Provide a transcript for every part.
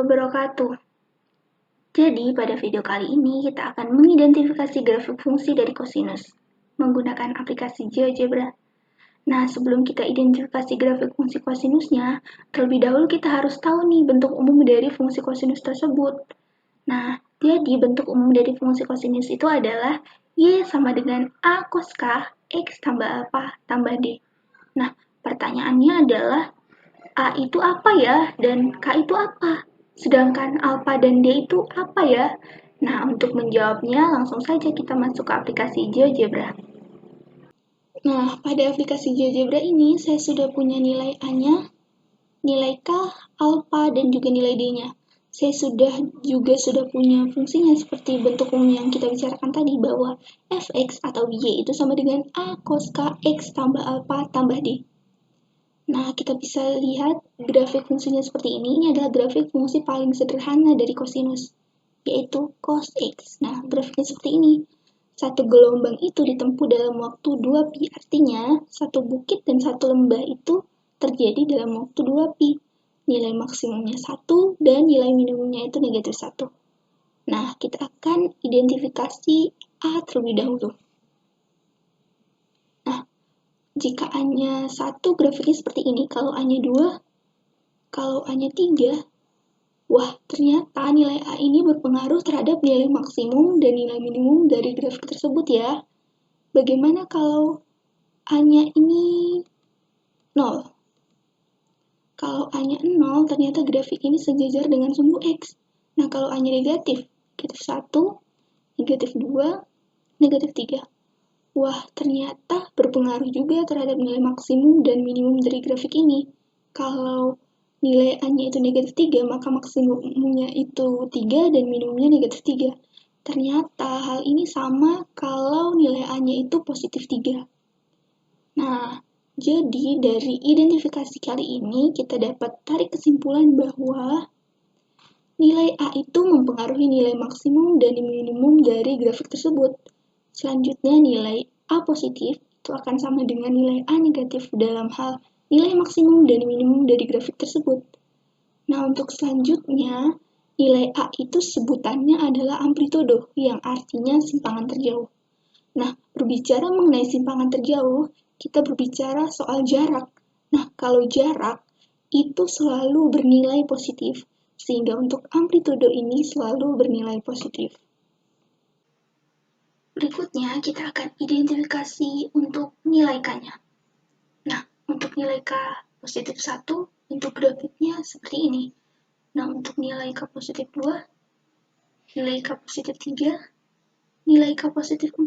wabarakatuh. Jadi, pada video kali ini kita akan mengidentifikasi grafik fungsi dari kosinus menggunakan aplikasi GeoGebra. Nah, sebelum kita identifikasi grafik fungsi kosinusnya, terlebih dahulu kita harus tahu nih bentuk umum dari fungsi kosinus tersebut. Nah, jadi bentuk umum dari fungsi kosinus itu adalah Y sama dengan A cos K X tambah alpha tambah D. Nah, pertanyaannya adalah A itu apa ya, dan K itu apa? Sedangkan alpha dan D itu apa ya? Nah, untuk menjawabnya langsung saja kita masuk ke aplikasi GeoGebra. Nah, pada aplikasi GeoGebra ini saya sudah punya nilai A-nya, nilai K, alpha, dan juga nilai D-nya. Saya sudah punya fungsinya seperti bentuk umum yang kita bicarakan tadi bahwa fx atau y itu sama dengan A cos K X tambah alpha tambah D. Nah, kita bisa lihat grafik fungsinya seperti ini. Ini adalah grafik fungsi paling sederhana dari kosinus, yaitu cos X. Nah, grafiknya seperti ini. Satu gelombang itu ditempuh dalam waktu 2pi, artinya satu bukit dan satu lembah itu terjadi dalam waktu 2pi. Nilai maksimumnya 1 dan nilai minimumnya itu negatif 1. Nah, kita akan identifikasi A terlebih dahulu. Jika A-nya 1, grafiknya seperti ini. Kalau A-nya 2, kalau A-nya 3, wah, ternyata nilai A ini berpengaruh terhadap nilai maksimum dan nilai minimum dari grafik tersebut ya. Bagaimana kalau A-nya ini 0? Kalau A-nya 0, ternyata grafik ini sejajar dengan sumbu X. Nah, kalau A-nya negatif, negatif 1, negatif 2, negatif 3. Wah, ternyata berpengaruh juga terhadap nilai maksimum dan minimum dari grafik ini. Kalau nilai A-nya itu negatif 3, maka maksimumnya itu 3 dan minimumnya negatif 3. Ternyata hal ini sama kalau nilai A-nya itu positif 3. Nah, jadi dari identifikasi kali ini kita dapat tarik kesimpulan bahwa nilai A itu mempengaruhi nilai maksimum dan minimum dari grafik tersebut. Selanjutnya, nilai A positif itu akan sama dengan nilai A negatif dalam hal nilai maksimum dan minimum dari grafik tersebut. Nah, untuk selanjutnya, nilai A itu sebutannya adalah amplitudo, yang artinya simpangan terjauh. Nah, berbicara mengenai simpangan terjauh, kita berbicara soal jarak. Nah, kalau jarak itu selalu bernilai positif, sehingga untuk amplitudo ini selalu bernilai positif. Berikutnya, kita akan identifikasi untuk nilai K-nya. Nah, untuk nilai K positif 1, untuk grafiknya seperti ini. Nah, untuk nilai K positif 2, nilai K positif 3, nilai K positif 4.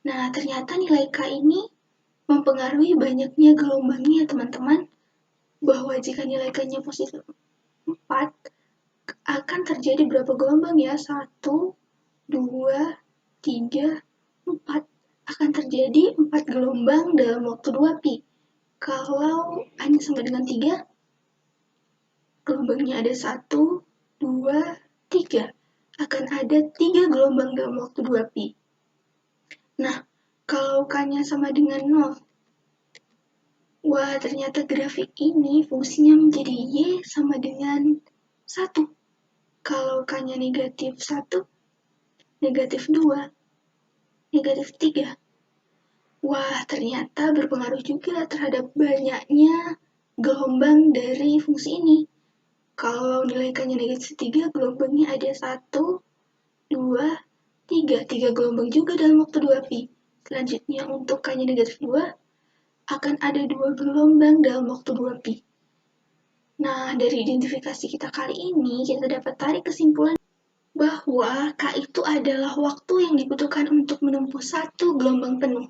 Nah, ternyata nilai K ini mempengaruhi banyaknya gelombangnya, teman-teman. Bahwa jika nilai K-nya positif 4, akan terjadi berapa gelombang ya? 1, 2, 3, 4. Akan terjadi 4 gelombang dalam waktu 2pi. Kalau A-nya sama dengan 3, gelombangnya ada 1, 2, 3. Akan ada 3 gelombang dalam waktu 2pi. Nah, kalau K-nya sama dengan 0, wah, ternyata grafik ini fungsinya menjadi Y sama dengan 1. Kalau K-nya negatif 1, negatif 2, negatif 3. Wah, ternyata berpengaruh juga terhadap banyaknya gelombang dari fungsi ini. Kalau nilai K-nya negatif 3, gelombangnya ada 1, 2, 3. 3 gelombang juga dalam waktu 2pi. Selanjutnya untuk K-nya negatif 2, akan ada 2 gelombang dalam waktu 2pi. Nah, dari identifikasi kita kali ini, kita dapat tarik kesimpulan bahwa K itu adalah waktu yang dibutuhkan untuk menempuh satu gelombang penuh.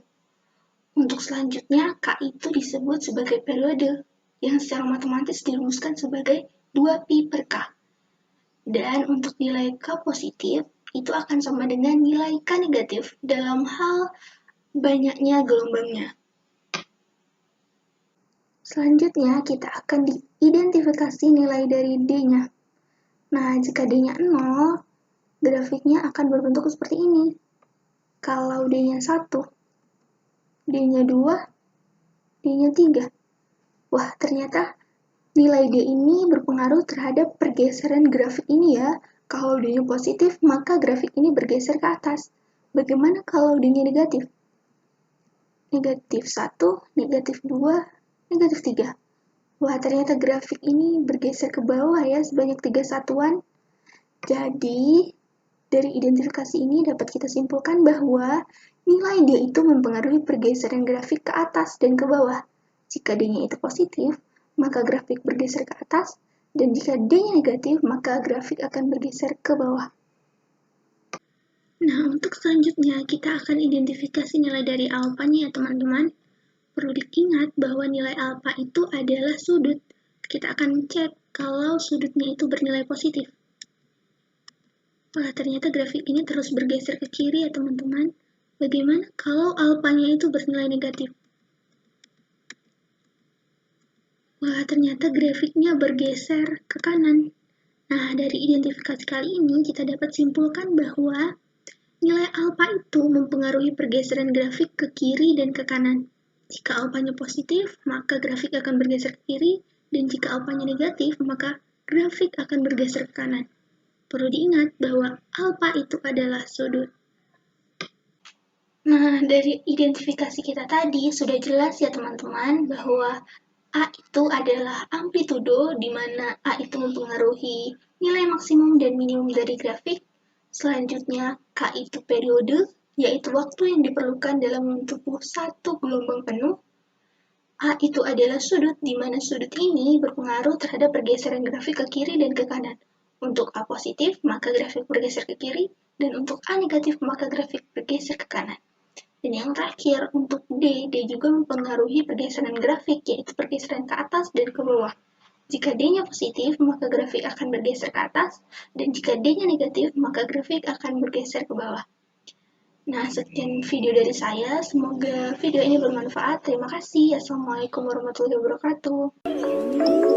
Untuk selanjutnya, K itu disebut sebagai periode, yang secara matematis dirumuskan sebagai 2pi per K. Dan untuk nilai K positif, itu akan sama dengan nilai K negatif dalam hal banyaknya gelombangnya. Selanjutnya, kita akan diidentifikasi nilai dari D-nya. Nah, jika D-nya 0, grafiknya akan berbentuk seperti ini. Kalau D-nya 1, D-nya 2, D-nya 3. Wah, ternyata Nilai D ini berpengaruh terhadap pergeseran grafik ini ya. Kalau D-nya positif, maka grafik ini bergeser ke atas. Bagaimana kalau D-nya negatif? Negatif 1, negatif 2, negatif 3. Wah, ternyata grafik ini bergeser ke bawah ya, sebanyak 3 satuan. Jadi, dari identifikasi ini dapat kita simpulkan bahwa nilai D itu mempengaruhi pergeseran grafik ke atas dan ke bawah. Jika D-nya itu positif, maka grafik bergeser ke atas, dan jika D-nya negatif, maka grafik akan bergeser ke bawah. Nah, untuk selanjutnya kita akan identifikasi nilai dari alfanya ya teman-teman. Perlu diingat bahwa nilai alfa itu adalah sudut. Kita akan cek kalau sudutnya itu bernilai positif. Wah, ternyata grafik ini terus bergeser ke kiri ya teman-teman. Bagaimana kalau alfanya itu bernilai negatif? Wah, ternyata grafiknya bergeser ke kanan. Nah, dari identifikasi kali ini kita dapat simpulkan bahwa nilai alfa itu mempengaruhi pergeseran grafik ke kiri dan ke kanan. Jika alfanya positif, maka grafik akan bergeser ke kiri, dan jika alfanya negatif, maka grafik akan bergeser ke kanan. Perlu diingat bahwa alfa itu adalah sudut. Nah, dari identifikasi kita tadi sudah jelas ya teman-teman bahwa A itu adalah amplitudo, di mana A itu mempengaruhi nilai maksimum dan minimum dari grafik. Selanjutnya, K itu periode, yaitu waktu yang diperlukan dalam menumbuh satu gelombang penuh. A itu adalah sudut, di mana sudut ini berpengaruh terhadap pergeseran grafik ke kiri dan ke kanan. Untuk A positif, maka grafik bergeser ke kiri, dan untuk A negatif, maka grafik bergeser ke kanan. Dan yang terakhir, untuk D juga mempengaruhi pergeseran grafik, yaitu pergeseran ke atas dan ke bawah. Jika D-nya positif, maka grafik akan bergeser ke atas, dan jika D-nya negatif, maka grafik akan bergeser ke bawah. Nah, sekian video dari saya. Semoga video ini bermanfaat. Terima kasih. Assalamualaikum warahmatullahi wabarakatuh.